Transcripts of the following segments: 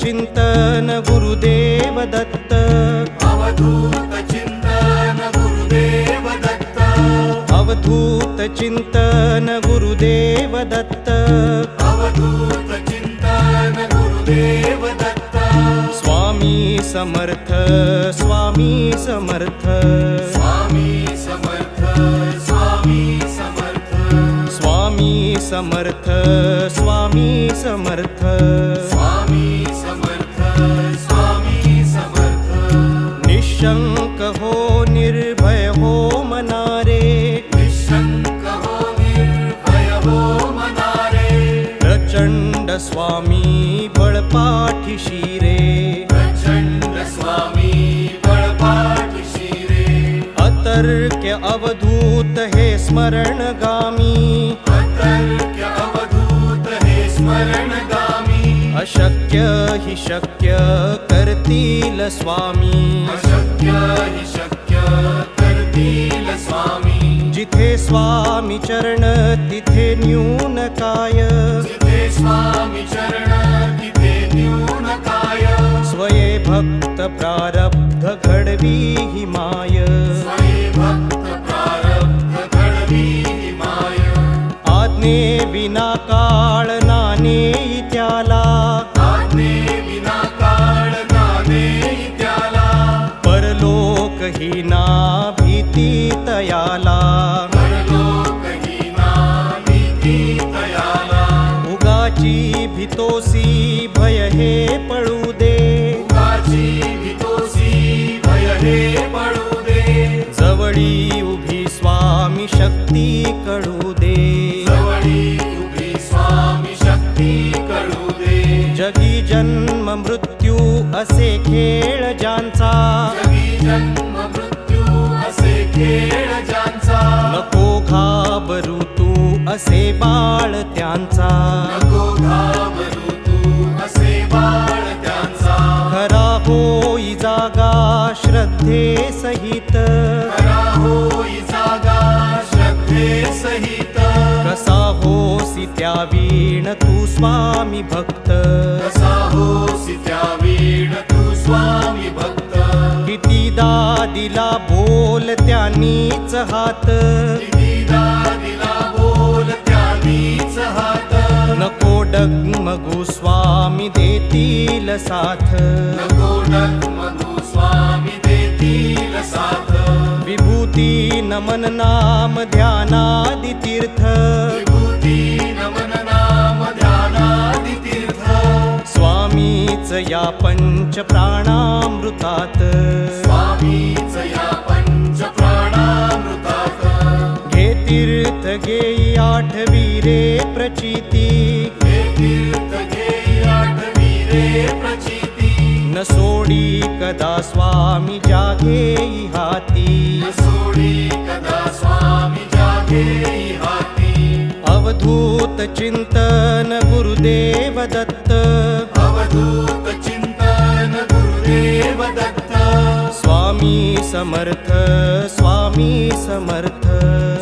चिंतन गुरुदेव दत्त, अवधूत चिंतन गुरुदेव दत्त, अवधूत चिंतन गुरुदेव दत्त, अवधूत चिंतन गुरुदेव दत्त, स्वामी समर्थ स्वामी समर्थ, स्वामी समर्थ स्वामी समर्थ, स्वामी समर्थ स्वामी समर्थ, स्वामी समर्थ स्वामी समर्थ, निशंक हो निर्भय हो मनारे, निशंक हो निर्भय हो मनारे, प्रचंड स्वामी बळपाठीशी रे, प्रचंड स्वामी बळपाठीशी रे, अतर्क्य अवधूत हे स्मरणगामी, अतर्क्य अवधूत हे स्मरणगामी, अशक्य हि शक्य करतील स्वामी, अशक्य हि शक्य करतील स्वामी, जिथे स्वामी चरण तिथे न्यून काय, जिथे स्वामी चरण तिथे न्यून काय, स्वये भक्त प्रारब्ध घडवी हि माय, स्वये भक्त प्रारब्ध घडवी हि माय, आज्ञे विना काळ नाने त्याला, आज्ञे विना काळ नाने त्याला, परलोक ही ना भीती तयाला, परलोकहीना भीती तयाला, उगाची भीतोसी भय हे पळू दे, उगाची भीतोसी भय हे पडू दे, जवळी उभी स्वामी शक्ती कळू दे, जवळी उभी स्वामी शक्ती कळू दे, जगी जन्म मृत्यू असे खेळ ज्यांचा, जगी जन्म मृत्यू असे खेळ ज्यांचा, नको घाबरू तू असे बाळ त्यांचा, नको घाबरू तू असे बाळ त्यांचा, खरा होई जागा श्रद्धे सहित, खरा होई जागा श्रद्धे सहित, कसा होसी त्या वीण तू स्वामी भक्त, कसा होसी त्या वीण तू स्वामी भक्त, कितीदा दिला बोल त्यांनीच हात, कितीदा दिला बोल त्यांनीच हात, नको डगमगू स्वामी देतील साथ, नको डगमगू स्वामी देतील साथ, विभूती नमन नाम ध्यानादि तीर्थ, विभूती नमन नाम ध्यानादि तीर्थ, स्वामीच या पंच प्राणामृतात, स्वामीच या पंच प्राणामृतात, घे तीर्थ घेई आठवी रे प्रचिती, हे तीर्थ घेई आठवी रे प्रचिती, न सोडी कदा स्वामी जागेई हाती, न सोडी कदा स्वामी जागेई हाती, अवधूत चिंतन गुरुदेव दत्त, अवधूत चिंतन गुरुदेव दत्त, स्वामी समर्थ स्वामी समर्थ,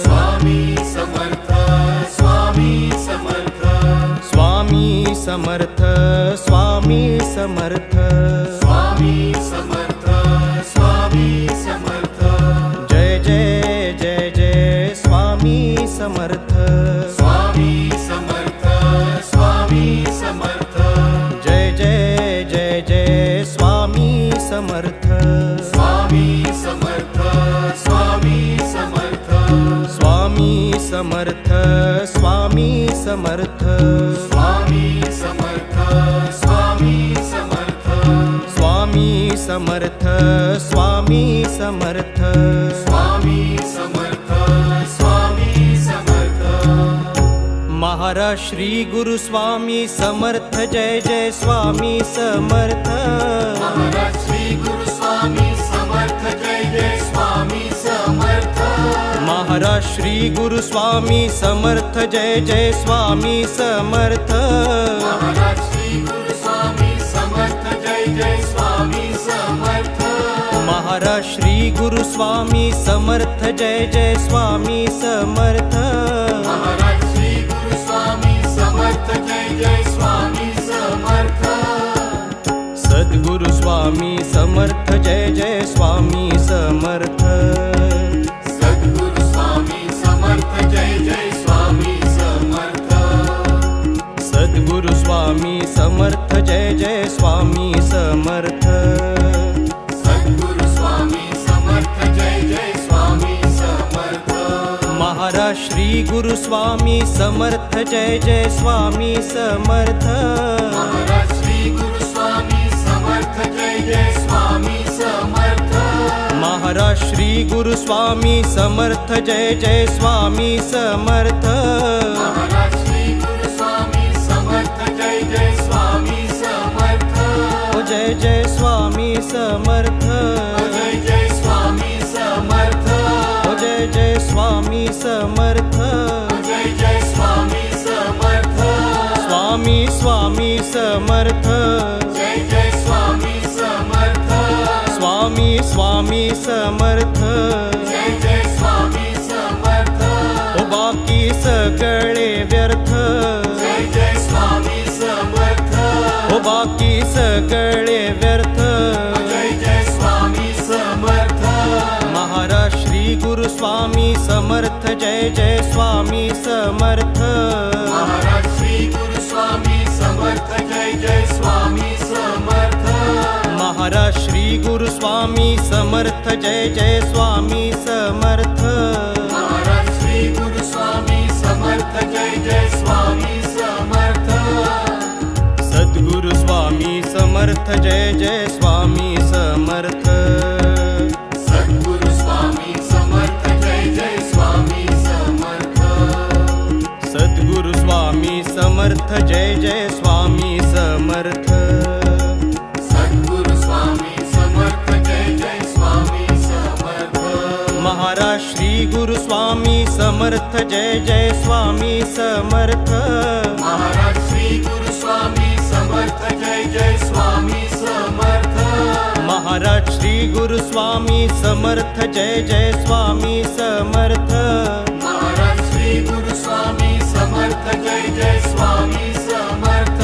स्वामी समर्थ स्वामी समर्थ, स्वामी समर्थ स्वामी समर्थ, स्वामी समर्थ स्वामी समर्थ, जय जय जय जय स्वामी समर्थ, स्वामी समर्थ स्वामी समर्थ, जय जय जय जय स्वामी समर्थ, स्वामी समर्थ स्वामी समर्थ, स्वामी समर्थ स्वामी समर्थ, स्वामी समर्थ स्वामी समर्थ, स्वामी समर्थ स्वामी समर्थ, स्वामी समर्थ स्वामी समर्थ, महाराज श्री गुरु स्वामी समर्थ, जय जय स्वामी समर्थ, महाराज श्री गुरु स्वामी समर्थ, जय जय स्वामी समर्थ, महाराज श्री गुरु स्वामी समर्थ, जय जय स्वामी समर्थ, महाराज श्री गुरु स्वामी समर्थ, जय जय स्वामी समर्थ, महाराज श्री गुरु स्वामी समर्थ, जय जय स्वामी समर्थ, महाराज श्री गुरु स्वामी समर्थ, जय जय स्वामी समर्थ, स्वामी समर्थ जय जय स्वामी समर्थ सद्गुरु स्वामी समर्थ जय जय स्वामी समर्थ सद्गुरु स्वामी समर्थ जय जय स्वामी समर्थ सद्गुरु स्वामी समर्थ जय जय स्वामी समर्थ महाराज श्री गुरु स्वामी समर्थ जय जय स्वामी समर्थ महाराज श्री गुरु स्वामी समर्थ जय जय स्वामी समर्थ महाराज श्री गुरु स्वामी समर्थ जय जय स्वामी समर्थ महाराज श्री गुरु स्वामी समर्थ जय जय स्वामी समर्थ ओ जय जय स्वामी समर्थ जय जय स्वामी समर्थ ओ जय जय स्वामी समर्थ जय जय स्वामी समर्थ स्वामी स्वामी समर्थ जय जय स्वामी समर्थ स्वामी स्वामी समर्थ जय जय स्वामी समर्थ ओ बाकी सगळे व्यर्थ जय जय स्वामी समर्थ ओ बाकी सगळे व्यर्थ जय जय स्वामी समर्थ महाराज श्री गुरु स्वामी समर्थ जय जय स्वामी समर्थ महाराज श्री गुरु स्वामी समर्थ जय जय स्वामी समर्थ महाराज श्री गुरु स्वामी समर्थ जय जय स्वामी समर्थ महाराज श्री गुरु स्वामी समर्थ जय जय स्वामी समर्थ सद्गुरु स्वामी समर्थ जय जय स्वामी समर्थ सद्गुरु स्वामी समर्थ जय जय स्वामी समर्थ सद्गुरु स्वामी समर्थ जय जय स्वामी समर्थ सद्गुरु स्वामी समर्थ जय जय स्वामी समर्थ महाराज श्री गुरु स्वामी समर्थ जय जय स्वामी समर्थ महाराज श्री गुरु स्वामी समर्थ जय जय स्वामी समर्थ महाराज श्री गुरु स्वामी समर्थ जय जय स्वामी समर्थ महाराज श्री गुरु स्वामी समर्थ जय जय स्वामी समर्थ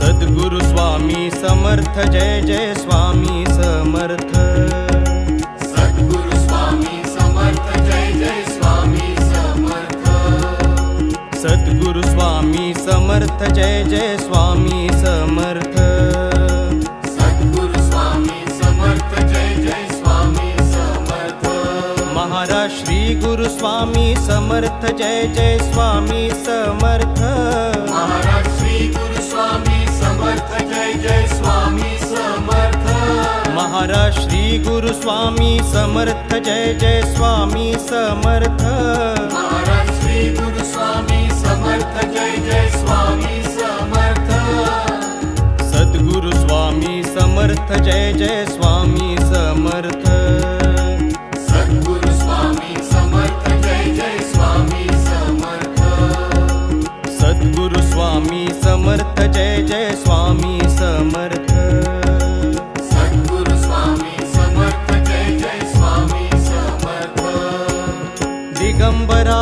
सद्गुरु स्वामी समर्थ जय जय स्वामी समर्थ सद्गुरु स्वामी समर्थ जय जय स्वामी समर्थ सद्गुरु स्वामी समर्थ जय जय स्वामी समर्थ सद्गुरु स्वामी समर्थ जय जय स्वामी समर्थ महाराज श्री गुरु स्वामी समर्थ जय जय स्वामी समर्थ महाराज श्री गुरु स्वामी समर्थ जय जय स्वामी समर्थ महाराज श्री गुरु स्वामी समर्थ जय जय स्वामी समर्थ महाराज श्री गुरु स्वामी समर्थ जय जय स्वामी समर्थ सद्गुरु स्वामी समर्थ जय जय स्वामी समर्थ सद्गुरु स्वामी समर्थ जय जय स्वामी समर्थ सद्गुरु स्वामी समर्थ जय जय स्वामी समर्थ सद्गुरु स्वामी समर्थ जय जय स्वामी समर्थ दिगंबरा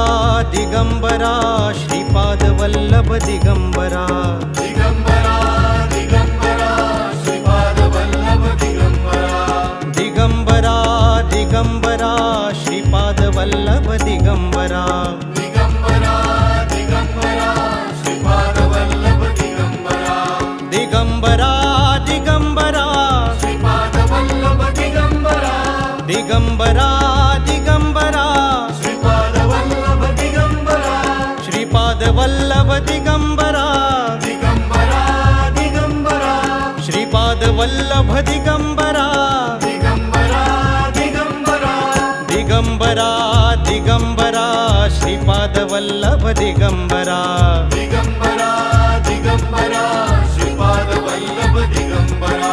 दिगंबरा श्रीपाद वल्लभ दिगंबरा दिगंबरा दिगंबरा श्रीपाद वल्लभ दिगंबरा दिगंबरा दिगंबरा श्रीपाद वल्लभ दिगंबरा दिगंबरा दिगंबरा श्रीपाद वल्लभ दिगंबरा दिगंबरा दिगंबरा श्रीपाद वल्लभ दिगंबरा दिगंबरा दिगंबरा श्रीपाद वल्लभ दिगंबरा श्रीपाद वल्लभ दिगंबरा दिगंबरा दिगंबरा श्रीपाद वल्लभ दिगंबरा दिगंबरा दिगंबरा दिगंबरा दिगंबरा श्रीपाद वल्लभ दिगंबरा दिगंबरा दिगंबरा श्रीपाद वल्लभ दिगंबरा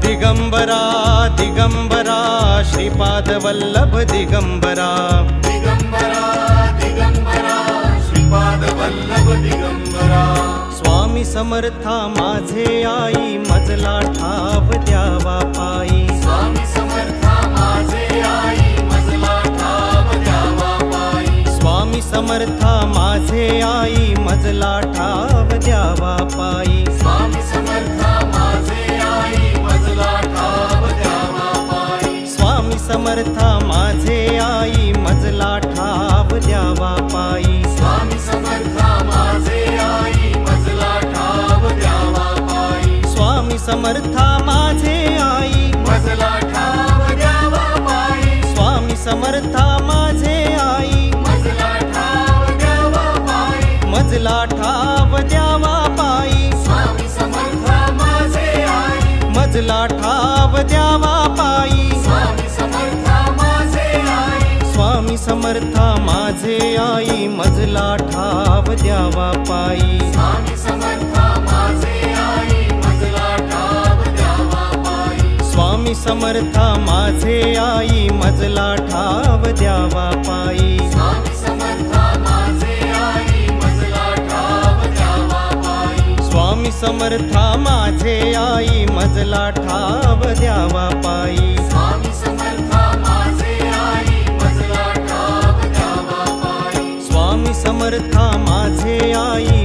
दिगंबरा दिगंबरा श्रीपाद वल्लभ दिगंबरा दिगंबरा दिगंबरा श्रीपाद वल्लभ दिगंबरा स्वामी समर्था माझे आई मजला ठाव द्यावा पायी स्वामी समर्था माझे आई मजला ठाव द्यावा पायी स्वामी समर्था माझे आई मजला ठाव द्यावा पायी स्वामी समर्था माझे आई मजला समर्था माझे आई मजला ठाव द्यावा पायी स्वामी समर्था माझे आई मजला ठाव द्यावा पायी स्वामी समर्था माझे आई मजला ठाव द्यावा पायी स्वामी समर्था माझे आई मजला ठाव द्यावा पायी मजला ठाव द्यावा पायी स्वामी समर्था माझे आई मजला ठाव द्यावा पायी स्वामी समर्था माझे आई स्वामी समर्था माझे आई मजला ठाव द्यावा पायी स्वामी समर्था माझे आई मजला ठाव द्यावा पायी स्वामी समर्था माझे आई मजला ठाव द्यावा पायी स्वामी समर्था माझे आई मजला ठाव द्यावा पायी स्वामी समर्था माझे आई मजला ठाव द्यावा पायी स्वामी समर्था माझे आई मजला ठाव द्यावा पायी स्वामी समर्था माझे आई